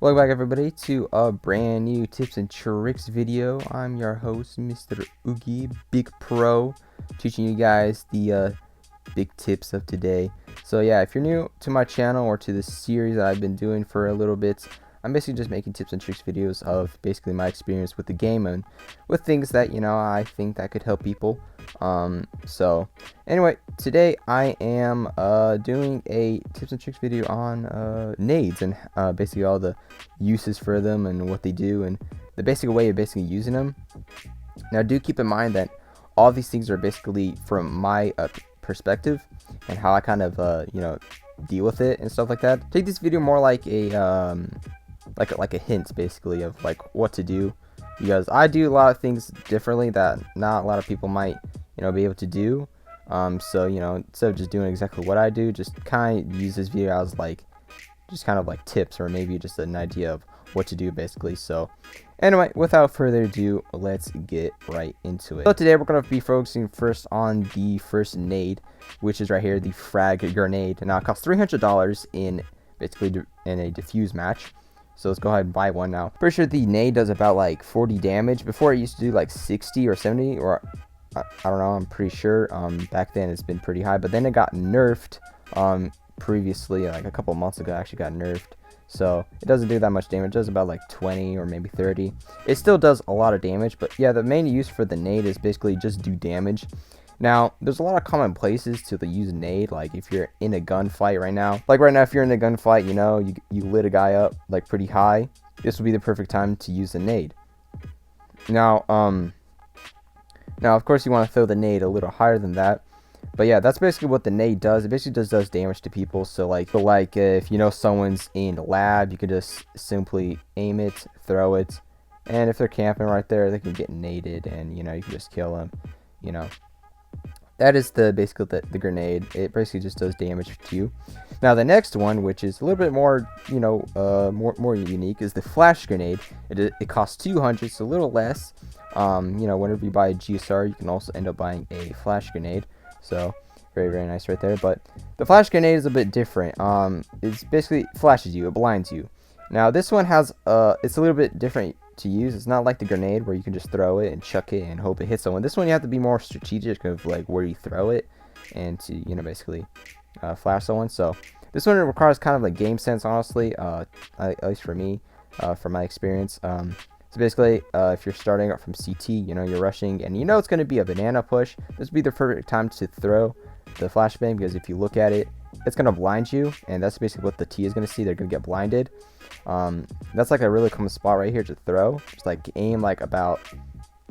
Welcome back everybody to a brand new tips and tricks video. I'm your host, Mr. Oogie, Big Pro, teaching you guys the big tips of today. So yeah, if you're new to my channel or to this series that I've been doing for a little bit, I'm basically just making tips and tricks videos of basically my experience with the game and with things that, I think that could help people. So anyway, today I am doing a tips and tricks video on nades and basically all the uses for them and what they do and the basic way of basically using them. Now do keep in mind that all these things are basically from my perspective and how I kind of deal with it and stuff like that. Take this video more like a like a hint basically of like what to do, because I do a lot of things differently that not a lot of people might be able to do. So instead of just doing exactly what I do, just kind of use this video as like just kind of like tips or maybe just an idea of what to do basically. So anyway, without further ado, let's get right into it. So today we're going to be focusing first on the first nade, which is right here, the Frag Grenade. Now it costs $300 in basically in a diffuse match. So let's go ahead and buy one now. Pretty sure the nade does about like 40 damage. Before it used to do like 60 or 70, or I don't know, I'm pretty sure. Back then it's been pretty high, but then it got nerfed previously, like a couple months ago, actually got nerfed. So it doesn't do that much damage. It does about like 20 or maybe 30. It still does a lot of damage, but yeah, the main use for the nade is basically just do damage. Now, there's a lot of common places to use nade, like if you're in a gunfight right now. Like right now, if you're in a gunfight, you lit a guy up like pretty high. This would be the perfect time to use the nade. Now, of course, you want to throw the nade a little higher than that. But yeah, that's basically what the nade does. It basically just does damage to people. So like if someone's in the lab, you can just simply aim it, throw it, and if they're camping right there, they can get naded, and you can just kill them. That is basically the grenade. It basically just does damage to you. Now the next one, which is a little bit more more unique, is the Flash Grenade. It costs 200, so a little less. Whenever you buy a GSR, you can also end up buying a Flash Grenade. So very, very nice right there. But the Flash Grenade is a bit different. It's basically flashes you, it blinds you. Now this one has it's a little bit different to use. It's not like the grenade where you can just throw it and chuck it and hope it hits someone. This one you have to be more strategic of like where you throw it and to basically flash someone. So this one requires kind of like game sense, honestly, at least for me, from my experience. So basically, if you're starting up from CT, you're rushing, and it's going to be a banana push, this would be the perfect time to throw the flashbang, because if you look at it, it's going to blind you, and that's basically what the T is going to see. They're going to get blinded. That's like a really common spot right here to throw. Just like aim like about,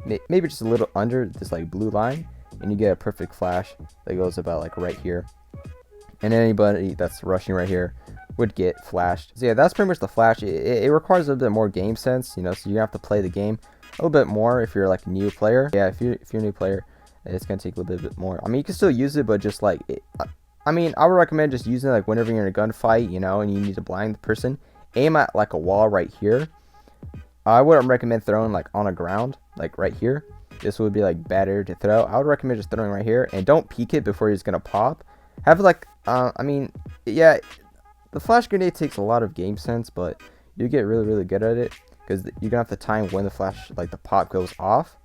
maybe just a little under this like blue line, and you get a perfect flash that goes about like right here. And anybody that's rushing right here would get flashed. So yeah, that's pretty much the flash. It requires a little bit more game sense, so you're gonna have to play the game a little bit more if you're like a new player. Yeah, if you're a new player, it's gonna take a little bit more. I mean, you can still use it, but just like I would recommend just using it like whenever you're in a gunfight, and you need to blind the person. Aim at like a wall right here. I wouldn't recommend throwing like on a ground, like right here. This would be like better to throw. I would recommend just throwing right here, and don't peek it before it's gonna pop. Have like yeah, the Flash Grenade takes a lot of game sense, but you get really, really good at it because you're gonna have to time when the flash, like the pop, goes off.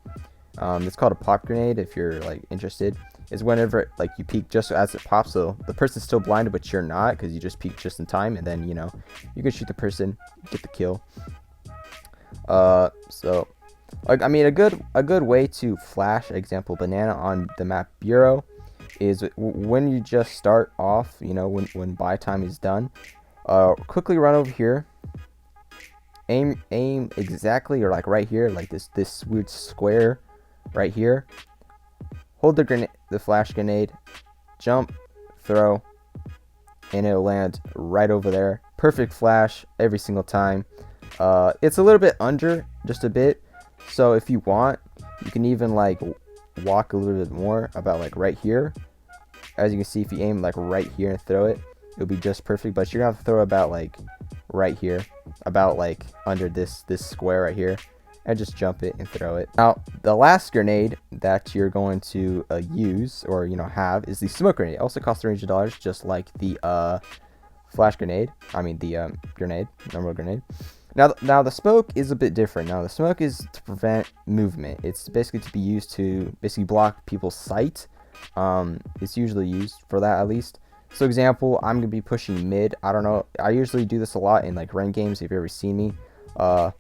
It's called a pop grenade if you're like interested. Is whenever like you peek just as it pops, so the person's still blinded but you're not, because you just peek just in time, and then you can shoot the person, get the kill. So like a good way to flash, example, banana on the map Bureau, is when you just start off, when buy time is done, quickly run over here, aim exactly, or like right here, like this weird square right here, hold the flash grenade, jump, throw, and it'll land right over there. Perfect flash every single time. It's a little bit under, just a bit, so if you want, you can even like walk a little bit more, about like right here. As you can see, if you aim like right here and throw it, it'll be just perfect, but you're gonna have to throw about like right here, about like under this square right here, and just jump it and throw it. Now the last grenade that you're going to use or have is the smoke grenade. It also costs $300, just like the flash grenade. I mean the grenade, normal grenade. Now the smoke is a bit different. Now the smoke is to prevent movement. It's basically to be used to basically block people's sight. It's usually used for that at least. So example, I'm gonna be pushing mid. I don't know. I usually do this a lot in like ranked games. If you've ever seen me, I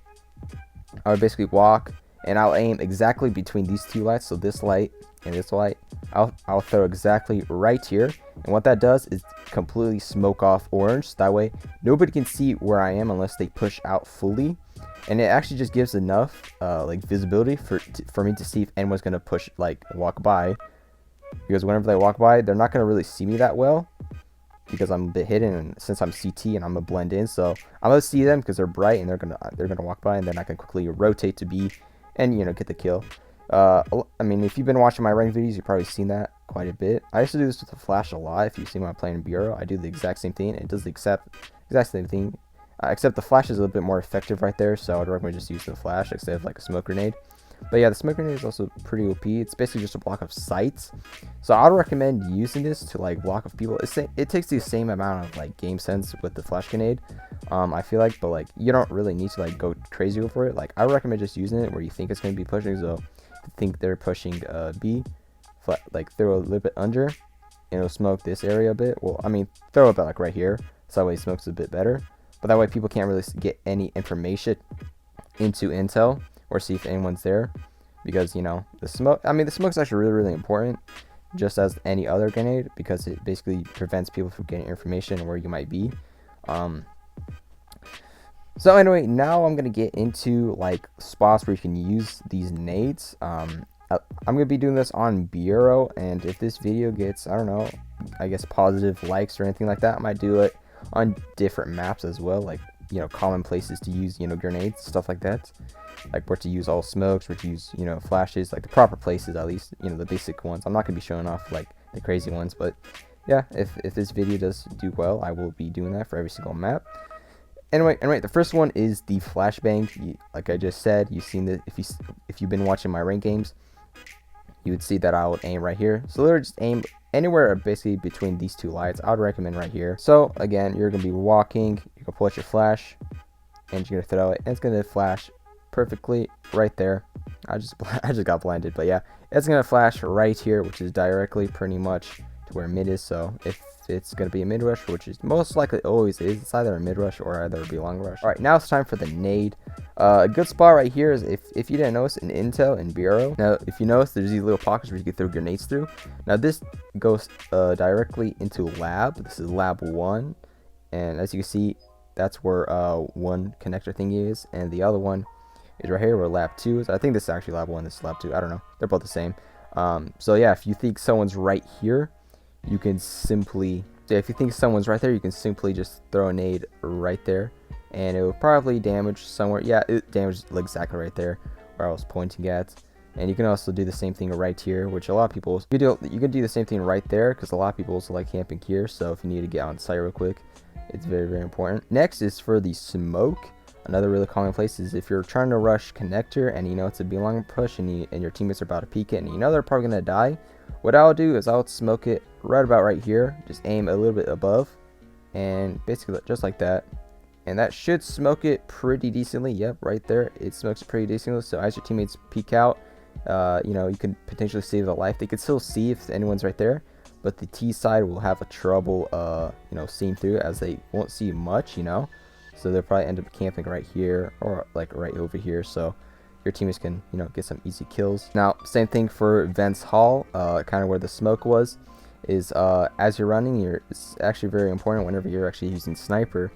would basically walk and I'll aim exactly between these two lights. So this light and this light, I'll throw exactly right here. And what that does is completely smoke off orange. So that way nobody can see where I am unless they push out fully. And it actually just gives enough like visibility for me to see if anyone's gonna push, like walk by. Because whenever they walk by, they're not gonna really see me that well because I'm a bit hidden, and since I'm CT and I'm gonna blend in, so I'm gonna see them because they're bright and they're gonna walk by, and then I can quickly rotate to B and get the kill. I mean, if you've been watching my ranked videos, you've probably seen that quite a bit. I used to do this with the flash a lot. If you see when I'm playing in Bureau, I do the exact same thing. It does the exact same thing, except the flash is a little bit more effective right there. So I'd recommend just using the flash instead of like a smoke grenade. But yeah, the smoke grenade is also pretty OP. It's basically just a block of sights. So I would recommend using this to like block off people. It takes the same amount of like game sense with the flash grenade, I feel like, but like you don't really need to like go crazy over it. Like I would recommend just using it where you think it's going to be pushing. So if you think they're pushing B, like throw a little bit under and it'll smoke this area a bit. Well, I mean, throw it about like right here, so that way it smokes a bit better. But that way people can't really get any information into intel or see if anyone's there, because the smoke, I mean, the smoke is actually really important, just as any other grenade, because it basically prevents people from getting information where you might be. So anyway, now I'm gonna get into like spots where you can use these nades. I'm gonna be doing this on Bureau, and if this video gets, I don't know, I guess positive likes or anything like that, I might do it on different maps as well, like common places to use grenades, stuff like that, like where to use all smokes, where to use flashes, like the proper places, at least the basic ones. I'm not gonna be showing off like the crazy ones, but yeah, if this video does do well, I will be doing that for every single map. Anyway, the first one is the flashbang. Like I just said, you've seen that if you've been watching my rank games, you would see that I would aim right here. So literally just aim anywhere basically between these two lights. I would recommend right here. So again, you're gonna be walking, you can pull out your flash and you're gonna throw it, and it's gonna flash perfectly right there. I just got blinded, but yeah, it's gonna flash right here, which is directly pretty much to where mid is. So if it's gonna be a mid rush, which is most likely always is, it's either a mid rush or either a long rush. All right, now it's time for the nade. A good spot right here is if you didn't notice, in Intel and Bureau. Now, if you notice, there's these little pockets where you can throw grenades through. Now, this goes directly into lab. This is lab 1, and as you can see, that's where one connector thingy is, and the other one is right here where lab 2 is. I think this is actually lab 1. This is lab 2. I don't know. They're both the same. So yeah, if you think someone's right here, you can simply. So if you think someone's right there, you can simply just throw a nade right there, and it will probably damage somewhere. Yeah, it damaged exactly right there where I was pointing at. And you can also do the same thing right here, which a lot of people you can do the same thing right there, because a lot of people also like camping here. So if you need to get on site real quick, it's very important. Next is for the smoke. Another really common place is if you're trying to rush connector and it's a belong push, and your teammates are about to peek it, and they're probably gonna die. What I'll do is I'll smoke it right about right here. Just aim a little bit above, and basically just like that. And that should smoke it pretty decently. Yep, right there. It smokes it pretty decently. So as your teammates peek out, you can potentially save a life. They could still see if anyone's right there, but the T side will have a trouble, seeing through, as they won't see much, So they'll probably end up camping right here or like right over here. So your teammates can, get some easy kills. Now, same thing for Vents Hall, kind of where the smoke was, is as you're running, it's actually very important whenever you're actually using sniper,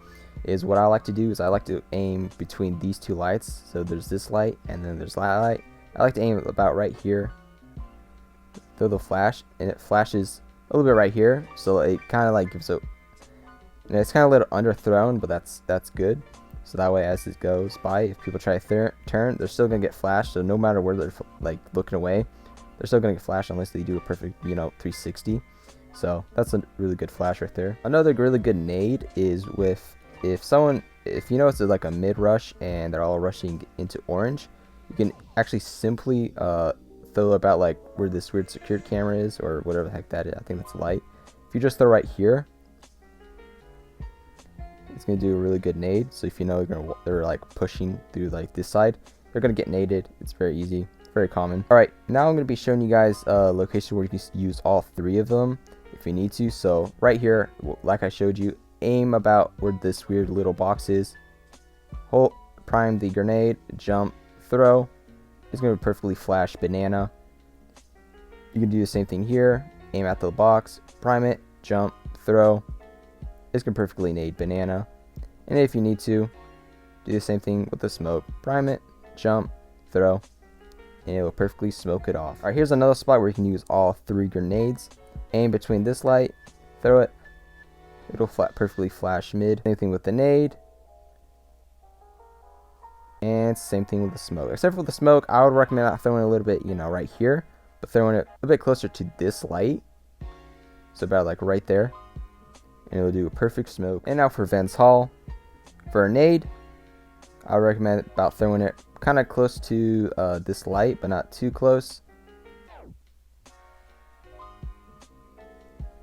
is what I like to do is I like to aim between these two lights. So there's this light and then there's that light. I like to aim about right here, throw the flash, and it flashes a little bit right here. So it kind of like gives a, it's kind of a little underthrown, but that's good. So that way, as it goes by, if people try to turn, they're still gonna get flashed. So no matter where they're like looking away, they're still gonna get flashed unless they do a perfect 360. So that's a really good flash right there. Another really good nade is if it's like a mid rush and they're all rushing into orange, you can actually simply throw about like where this weird secured camera is, or whatever the heck that is. I think that's light. If you just throw right here, it's going to do a really good nade. So if you know they're like pushing through like this side, they're going to get naded. It's very easy, very common. All right, now I'm going to be showing you guys a location where you can use all 3 of them if you need to. So right here, like I showed you, aim about where this weird little box is. Hold, prime the grenade, jump, throw. It's going to perfectly flash banana. You can do the same thing here. Aim at the box, prime it, jump, throw. It's going to perfectly nade banana. And if you need to, do the same thing with the smoke. Prime it, jump, throw, and it will perfectly smoke it off. Alright, here's another spot where you can use all 3 grenades. Aim between this light, throw it. It'll perfectly flash mid. Same thing with the nade. And same thing with the smoke. Except for the smoke, I would recommend not throwing it a little bit, you know, right here, but throwing it a bit closer to this light. So about like right there. And it'll do a perfect smoke. And now for Vents Hall. For a nade, I would recommend about throwing it kind of close to this light, but not too close.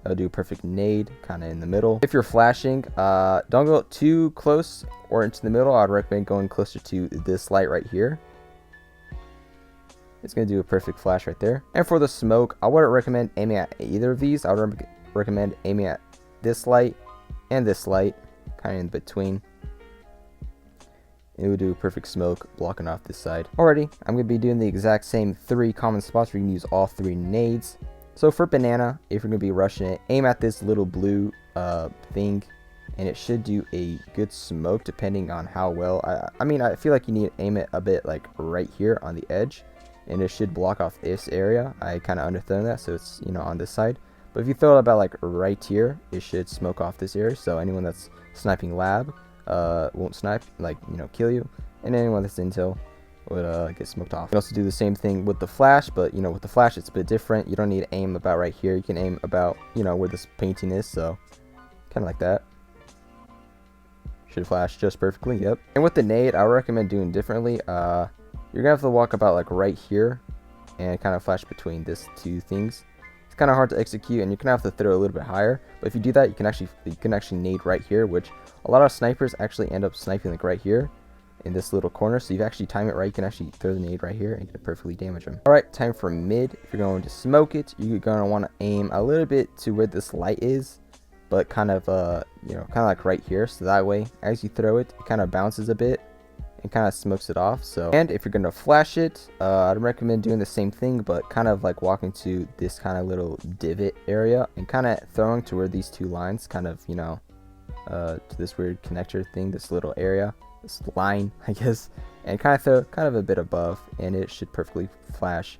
That'll do a perfect nade, kind of in the middle. If you're flashing, don't go too close or into the middle. I'd recommend going closer to this light right here. It's going to do a perfect flash right there. And for the smoke, I wouldn't recommend aiming at either of these. I would recommend aiming at this light and this light, kind of in between. It would do a perfect smoke, blocking off this side. Alrighty, I'm going to be doing the exact same 3 common spots where you can use all 3 nades. So for banana, if you're going to be rushing it, aim at this little blue thing, and it should do a good smoke depending on how well. I mean, I feel like you need to aim it a bit like right here on the edge, and it should block off this area. I kind of underthrown that, so it's, you know, on this side. But if you throw it about like right here, it should smoke off this area. So anyone that's sniping lab won't snipe, like, you know, kill you, and anyone that's intel would get smoked off. You can also do the same thing with the flash, but you know, with the flash it's a bit different. You don't need to aim about right here. You can aim about, you know, where this painting is, so kind of like that. Should flash just perfectly. Yep. And with the nade, I would recommend doing differently. You're gonna have to walk about like right here and kind of flash between these 2 things. It's kind of hard to execute, and you're gonna have to throw a little bit higher. But if you do that, you can actually nade right here, which a lot of snipers actually end up sniping like right here in this little corner. So if you actually time it right, you can actually throw the nade right here and can perfectly damage them. Alright, time for mid. If you're going to smoke it, you're going to want to aim a little bit to where this light is, but kind of you know, kind of like right here, so that way as you throw it, it kind of bounces a bit and kind of smokes it off. So, and if you're going to flash it, I'd recommend doing the same thing, but kind of like walking to this kind of little divot area and kind of throwing to where these 2 lines kind of, you know, to this weird connector thing, this little area, this line, I guess, and kind of throw kind of a bit above, and it should perfectly flash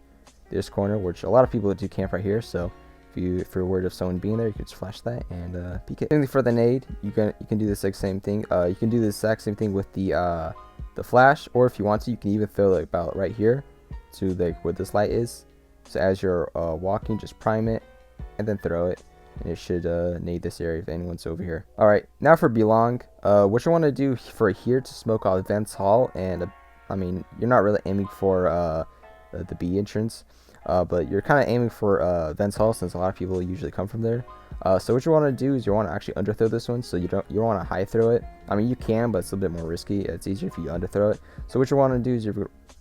this corner, which a lot of people do camp right here. So if you're worried of someone being there, you can just flash that and peek it. Same thing for the nade. You can do the exact same thing. You can do the exact same thing with the flash, or if you want to, you can even throw like about right here to like where this light is. So as you're walking, just prime it and then throw it, and it should nade this area if anyone's over here. Alright, now for belong. What you want to do for here to smoke out Vents Hall, and I mean, you're not really aiming for the B entrance, but you're kind of aiming for Vents Hall, since a lot of people usually come from there. So what you want to do is you want to actually underthrow this one, so you don't want to high throw it. I mean, you can, but it's a bit more risky. It's easier if you underthrow it. So what you want to do is,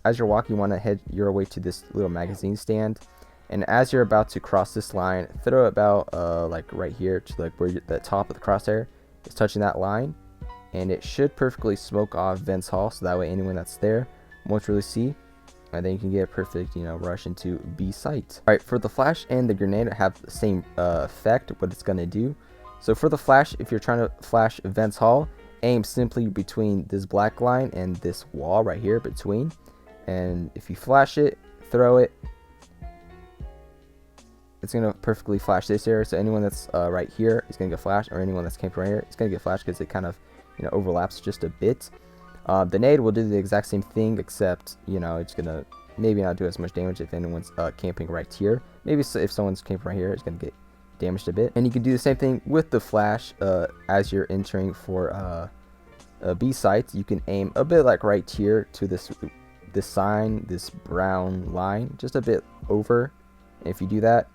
as you're walking, you want to head your way to this little magazine stand, and as you're about to cross this line, throw it about like right here to like where the top of the crosshair is touching that line, and it should perfectly smoke off Vents Hall, so that way anyone that's there won't really see, and then you can get a perfect, you know, rush into B site. Alright, for the flash and the grenade have the same effect, what it's going to do. So for the flash, if you're trying to flash Vents Hall, aim simply between this black line and this wall right here between, and if you flash it, throw it, it's going to perfectly flash this area. So anyone that's right here is going to get flashed, or anyone that's camped right here is going to get flashed, because it kind of, you know, overlaps just a bit. The nade will do the exact same thing, except, you know, it's going to maybe not do as much damage if anyone's camping right here. Maybe if someone's camping right here, it's going to get damaged a bit. And you can do the same thing with the flash. As you're entering for B sites, you can aim a bit like right here to this sign, this brown line, just a bit over. And if you do that,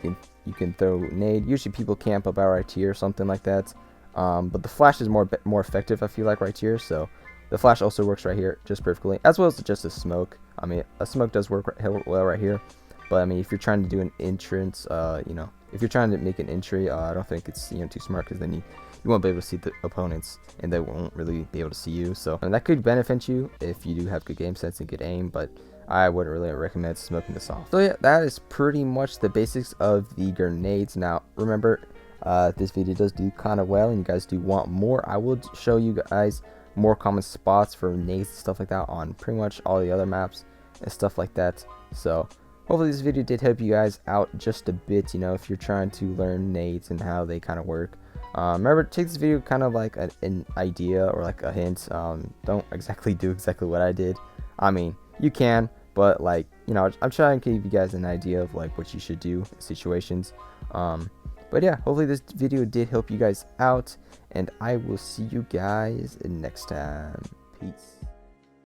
you can throw nade. Usually people camp about right here or something like that. but the flash is more effective, I feel like, right here. So the flash also works right here just perfectly, as well as just a smoke. I mean, a smoke does work well right here, but I mean, if you're trying to do an entrance, you know, if you're trying to make an entry, I don't think it's, you know, too smart, because then you won't be able to see the opponents, and they won't really be able to see you. So, and that could benefit you if you do have good game sense and good aim, but I wouldn't really recommend smoking this off. So yeah, that is pretty much the basics of the grenades. Now remember, this video does do kind of well, and you guys do want more, I will show you guys more common spots for nades and stuff like that on pretty much all the other maps and stuff like that. So hopefully this video did help you guys out just a bit, you know, if you're trying to learn nades and how they kind of work. Remember, take this video kind of like an idea or like a hint. Don't exactly do exactly what I did. I mean, you can, but like, you know, I'm trying to give you guys an idea of like what you should do in situations. But yeah, hopefully this video did help you guys out, and I will see you guys next time. Peace.